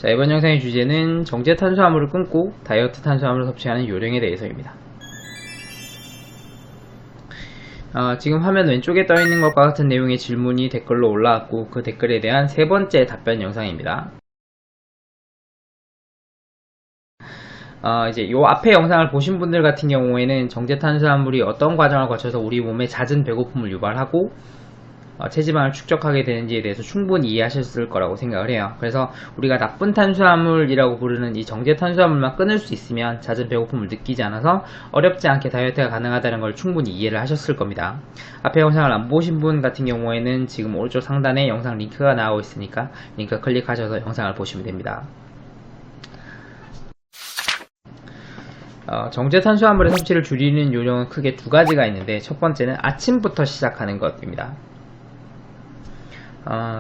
자, 이번 영상의 주제는 정제 탄수화물을 끊고 다이어트 탄수화물을 섭취하는 요령에 대해서입니다. 지금 화면 왼쪽에 떠있는 것과 같은 내용의 질문이 댓글로 올라왔고 그 댓글에 대한 세 번째 답변 영상입니다. 이제 요 앞에 영상을 보신 분들 같은 경우에는 정제 탄수화물이 어떤 과정을 거쳐서 우리 몸에 잦은 배고픔을 유발하고 체지방을 축적하게 되는지에 대해서 충분히 이해하셨을 거라고 생각을 해요. 그래서 우리가 나쁜 탄수화물이라고 부르는 이 정제 탄수화물만 끊을 수 있으면 잦은 배고픔을 느끼지 않아서 어렵지 않게 다이어트가 가능하다는 걸 충분히 이해를 하셨을 겁니다. 앞에 영상을 안 보신 분 같은 경우에는 지금 오른쪽 상단에 영상 링크가 나오고 있으니까 링크 클릭하셔서 영상을 보시면 됩니다. 정제 탄수화물의 섭취를 줄이는 요령은 크게 두 가지가 있는데, 첫 번째는 아침부터 시작하는 것입니다.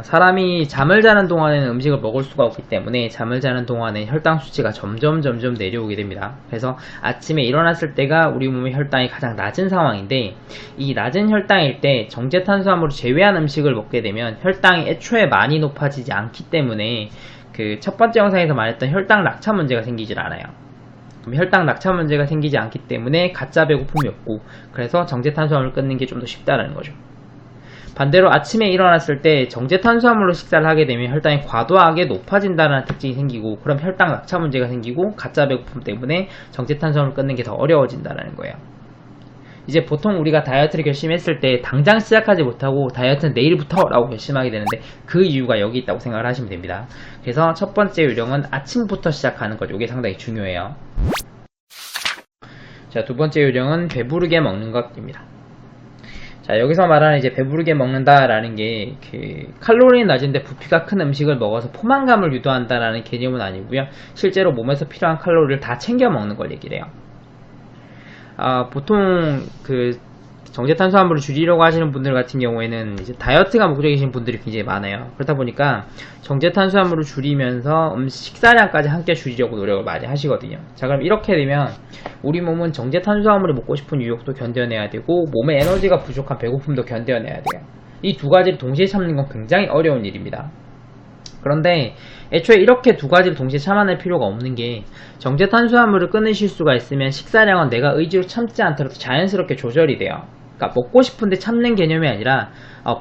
사람이 잠을 자는 동안에는 음식을 먹을 수가 없기 때문에 잠을 자는 동안에 혈당 수치가 점점 내려오게 됩니다. 그래서 아침에 일어났을 때가 우리 몸의 혈당이 가장 낮은 상황인데, 이 낮은 혈당일 때 정제 탄수화물을 제외한 음식을 먹게 되면 혈당이 애초에 많이 높아지지 않기 때문에 그 첫 번째 영상에서 말했던 혈당 낙차 문제가 생기질 않아요. 혈당 낙차 문제가 생기지 않기 때문에 가짜 배고픔이 없고, 그래서 정제 탄수화물을 끊는 게 좀 더 쉽다는 거죠. 반대로 아침에 일어났을 때 정제 탄수화물로 식사를 하게 되면 혈당이 과도하게 높아진다는 특징이 생기고, 그럼 혈당 낙차 문제가 생기고 가짜 배고픔 때문에 정제 탄수화물을 끊는 게 더 어려워진다는 거예요. 이제 보통 우리가 다이어트를 결심했을 때 당장 시작하지 못하고 다이어트는 내일부터 라고 결심하게 되는데, 그 이유가 여기 있다고 생각을 하시면 됩니다. 그래서 첫 번째 요령은 아침부터 시작하는 거죠. 이게 상당히 중요해요. 자, 두 번째 요령은 배부르게 먹는 것입니다. 자, 여기서 말하는 이제 배부르게 먹는다라는 게 칼로리는 낮은데 부피가 큰 음식을 먹어서 포만감을 유도한다라는 개념은 아니고요. 실제로 몸에서 필요한 칼로리를 다 챙겨 먹는 걸 얘기를 해요. 보통 정제 탄수화물을 줄이려고 하시는 분들 같은 경우에는 이제 다이어트가 목적이신 분들이 굉장히 많아요. 그렇다 보니까 정제 탄수화물을 줄이면서 식사량까지 함께 줄이려고 노력을 많이 하시거든요. 자, 그럼 이렇게 되면 우리 몸은 정제 탄수화물을 먹고 싶은 유혹도 견뎌내야 되고, 몸에 에너지가 부족한 배고픔도 견뎌내야 돼요. 이 두 가지를 동시에 참는 건 굉장히 어려운 일입니다. 그런데 애초에 이렇게 두 가지를 동시에 참아낼 필요가 없는 게, 정제 탄수화물을 끊으실 수가 있으면 식사량은 내가 의지로 참지 않더라도 자연스럽게 조절이 돼요. 그러니까 먹고 싶은데 참는 개념이 아니라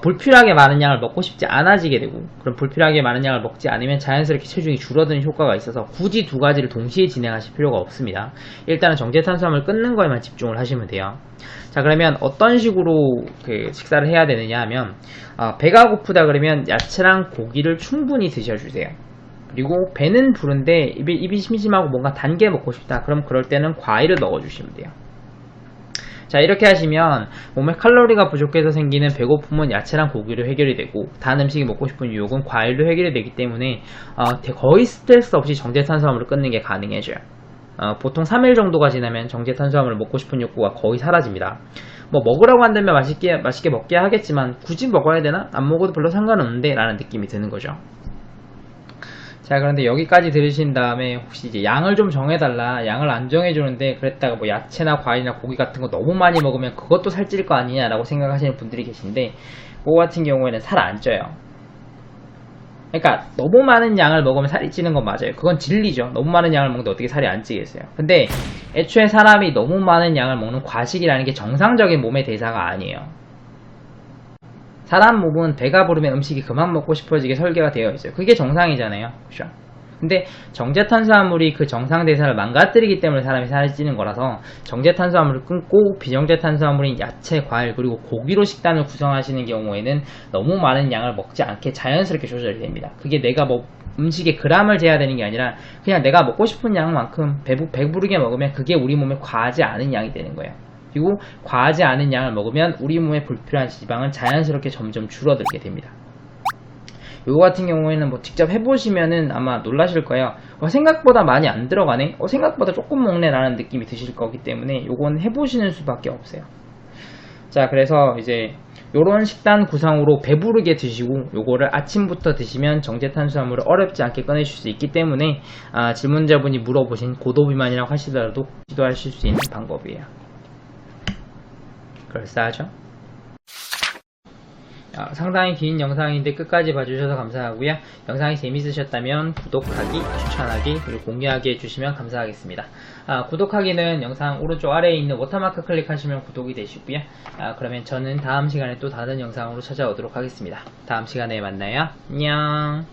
불필요하게 많은 양을 먹고 싶지 않아지게 되고, 그럼 불필요하게 많은 양을 먹지 않으면 자연스럽게 체중이 줄어드는 효과가 있어서 굳이 두 가지를 동시에 진행하실 필요가 없습니다. 일단은 정제 탄수화물 끊는 거에만 집중을 하시면 돼요. 자, 그러면 어떤 식으로 식사를 해야 되느냐 하면, 배가 고프다 그러면 야채랑 고기를 충분히 드셔주세요. 그리고 배는 부른데 입이 심심하고 뭔가 단 게 먹고 싶다, 그럼 그럴 때는 과일을 넣어주시면 돼요. 자, 이렇게 하시면 몸에 칼로리가 부족해서 생기는 배고픔은 야채랑 고기로 해결이 되고, 단 음식이 먹고 싶은 유혹은 과일로 해결이 되기 때문에 거의 스트레스 없이 정제 탄수화물을 끊는 게 가능해져요. 보통 3일 정도가 지나면 정제 탄수화물을 먹고 싶은 욕구가 거의 사라집니다. 먹으라고 한다면 맛있게 먹게 하겠지만, 굳이 먹어야 되나? 안 먹어도 별로 상관없는데 라는 느낌이 드는 거죠. 자, 그런데 여기까지 들으신 다음에 혹시 이제 양을 좀 정해달라, 양을 안 정해주는데 그랬다가 야채나 과일이나 고기 같은 거 너무 많이 먹으면 그것도 살찔 거 아니냐 라고 생각하시는 분들이 계신데, 그거 같은 경우에는 살 안 쪄요. 그러니까 너무 많은 양을 먹으면 살이 찌는 건 맞아요. 그건 진리죠. 너무 많은 양을 먹는데 어떻게 살이 안 찌겠어요. 근데 애초에 사람이 너무 많은 양을 먹는 과식이라는 게 정상적인 몸의 대사가 아니에요. 사람 몸은 배가 부르면 음식이 그만 먹고 싶어지게 설계가 되어 있어요. 그게 정상이잖아요. 그렇죠? 근데 정제 탄수화물이 그 정상 대사를 망가뜨리기 때문에 사람이 살이 찌는 거라서, 정제 탄수화물을 끊고 비정제 탄수화물인 야채, 과일, 그리고 고기로 식단을 구성하시는 경우에는 너무 많은 양을 먹지 않게 자연스럽게 조절이 됩니다. 그게 내가 음식의 그람을 재야 되는 게 아니라 그냥 내가 먹고 싶은 양만큼 배부르게 먹으면 그게 우리 몸에 과하지 않은 양이 되는 거예요. 그리고 과하지 않은 양을 먹으면 우리 몸에 불필요한 지방은 자연스럽게 점점 줄어들게 됩니다. 요거 같은 경우에는 직접 해보시면은 아마 놀라실 거예요. 생각보다 많이 안 들어가네? 생각보다 조금 먹네? 라는 느낌이 드실 거기 때문에 요건 해보시는 수밖에 없어요. 자, 그래서 이제 요런 식단 구성으로 배부르게 드시고, 요거를 아침부터 드시면 정제 탄수화물을 어렵지 않게 꺼내실 수 있기 때문에 질문자분이 물어보신 고도비만이라고 하시더라도 시도하실 수 있는 방법이에요. 그럴싸하죠? 상당히 긴 영상인데 끝까지 봐주셔서 감사하고요. 영상이 재밌으셨다면 구독하기, 추천하기, 그리고 공유하기 해주시면 감사하겠습니다. 구독하기는 영상 오른쪽 아래에 있는 워터마크 클릭하시면 구독이 되시고요. 그러면 저는 다음 시간에 또 다른 영상으로 찾아오도록 하겠습니다. 다음 시간에 만나요. 안녕.